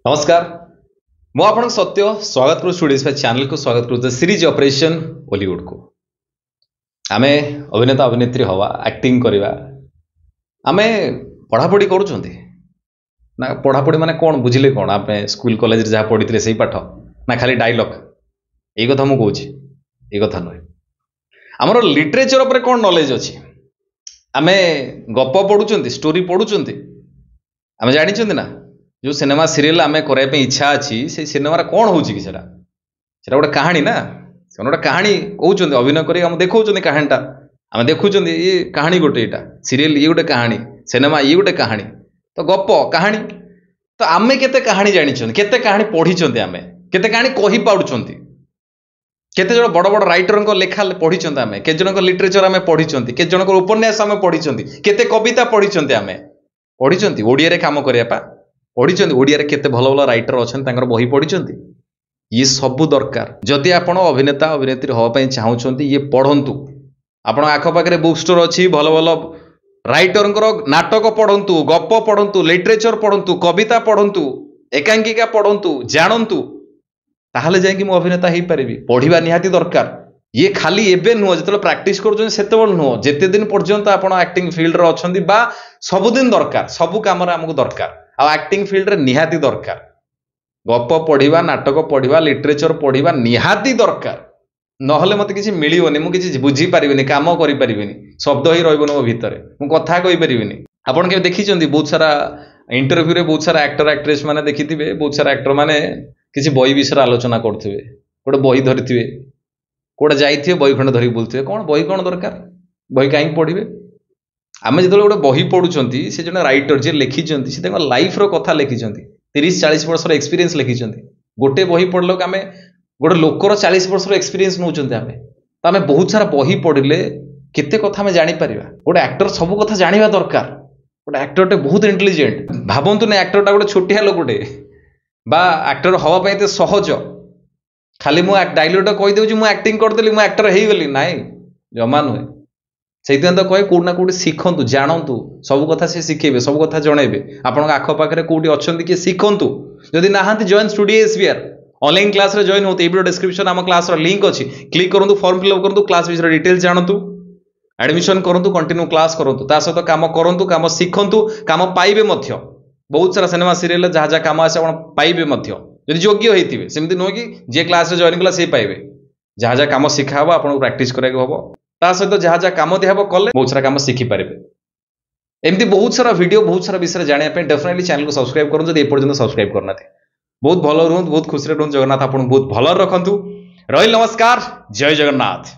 नमस्कार मु आपन सत्य स्वागत करू स्टूडियो चैनल को स्वागत करू सीरीज ऑपरेशन बॉलीवुड को आमे अभिनेता अभिनेत्री हवा एक्टिंग करवा आमे पढ़ापढ़ी करूछंती ना पढ़ापढ़ी माने कौन बुझिले कौन आप स्कूल कॉलेज रे जहाँ पढ़ी से पाठ ना खाली डायलॉग यही कथा मु कहूँ ये कथा नुहे आमर लिटरेचर पर कौन नॉलेज अच्छी आमे गप पढ़ुचंती स्टोरी पढ़ुचंती आमे जानिचंती ना जो सिनेमा सीरियल आम करने इच्छा अच्छी से सिनेमा कौन हो गोटे कहानी ना से गोटे कहानी कहते अभिनय कर देखा कहानीटा आम देखुं ये कहानी गोटे यहाँ सीरियल ये गोटे कहानी सिनेमा ये गोटे कहानी तो गप कहानी तो आम केते कहानी जानी केते कहानी पढ़ी आम केते कहानी कही पार्टी केते जन बड़ बड़ राइटर लेखा पढ़ी आम के जन लिटरेचर आम पढ़ी के जन उपन्यास आम पढ़ी केते कविता पढ़ी आम पढ़ी ओडिया काम करने पढ़ी ओडिया केते भल भल राइटर अच्छा बही पढ़ी ये सबू दरकार जदि आपण अभिनेता अभिनेत्री हाँपाई चाहूँगी ये पढ़ंतु आपण आखपाखे बुक स्टोर अच्छी भल भल राइटर नाटक पढ़ंतु गप पढ़ंतु लिटरेचर पढ़ंतु कविता पढ़ंतु एकांकिका पढ़ंतु जानतु ताहले जाइए मु अभिनेता हो पारि पढ़ा निहाती दरकार ये खाली एबे नुह जो प्राक्टिस कर नुह जिते दिन पर्यंत आप एक्टिंग फील्ड रे अच्छी बा सबुदिन दरकार सबू कम आमको दरकार आ एक्टिंग फील्ड रे निहाती दरकार गप पढ़ा नाटक पढ़ा लिटरेचर पढ़ा निहाती दरकार नहले मत किसी मिलनी मुझे बुझीपारि कम करें शब्द ही रही मो भितर मुझे कथा कहीपरि आपड़ के देखी बहुत सारा इंटरव्यू रे बहुत सारा एक्टर एक्ट्रेस मैंने देखी बहुत सारा एक्टर मैंने किसी बही विषय आलोचना करेंगे गोटे बही धरी कौटे जाइए बही खंड धरिक बुलते कौन बही कौन दरकार बही कहीं पढ़े आम जो गोटे बही पढ़ुं से जो राइटर जी लिखिं से लाइफ कथा लिखिं 30-40 वर्षर एक्सपीरियंस लिखिं गोटे बही पढ़ल आम गोटे लोकर 40 वर्षर एक्सपीरियंस नौ आम तो आम बहुत सारा बही पढ़ले केते कथा आम जापर गोटे एक्टर सब कथा जाना दरकार गोटे एक्टरटे बहुत इंटेलिजेंट भावतु ना एक्टरटा गोटे छोटिया लोकटे बा एक्टर हवाई एत सहज खाली मु डायलॉग कहीदे मुझे एक्टिंग करदेली मुझे एक्टर हो गली ना जमा नुहे से तो कहे कौटना कौटी शिखु जानतु सब कथा से शिखेबे सब कथा जनइबे आपण आखपाखे कौटी अच्छा किए शिखु जदि ना join studio SBR online class रे जॉइन होते वीडियो डिस्क्रिप्शन आम क्लास लिंक अच्छी क्लिक करूँ फॉर्म फिलअप करूँ क्लास विषय डिटेल्स जानतु एडमिशन करूँ कंटिन्यू क्लास करूँ ता सहित कम करूँ कम शिखु कम पाइबे बहुत सारा सिनेमा सीरियल जहाँ जहाँ कम आसे पाइबे जदि योग्य होते सेमती नुह कि जी क्लास जॉइन कला सी पाइबे जहाँ जहाँ कम शिखा हम आपको प्राक्ट कराया हम ता सहित जहाँ जहाँ कम दिहब कले बहुत सारा कम शिखिपारे एमती बहुत सारा वीडियो बहुत सारा विषय जानापी डेफिनेटली चैनल को सब्सक्राइब करूँ जब एपर्यंत सब्सक्राइब करना बहुत भल रुहतु बहुत खुशी रुहतु जगन्नाथ आपको बहुत भल रखु रही नमस्कार जय जगन्नाथ।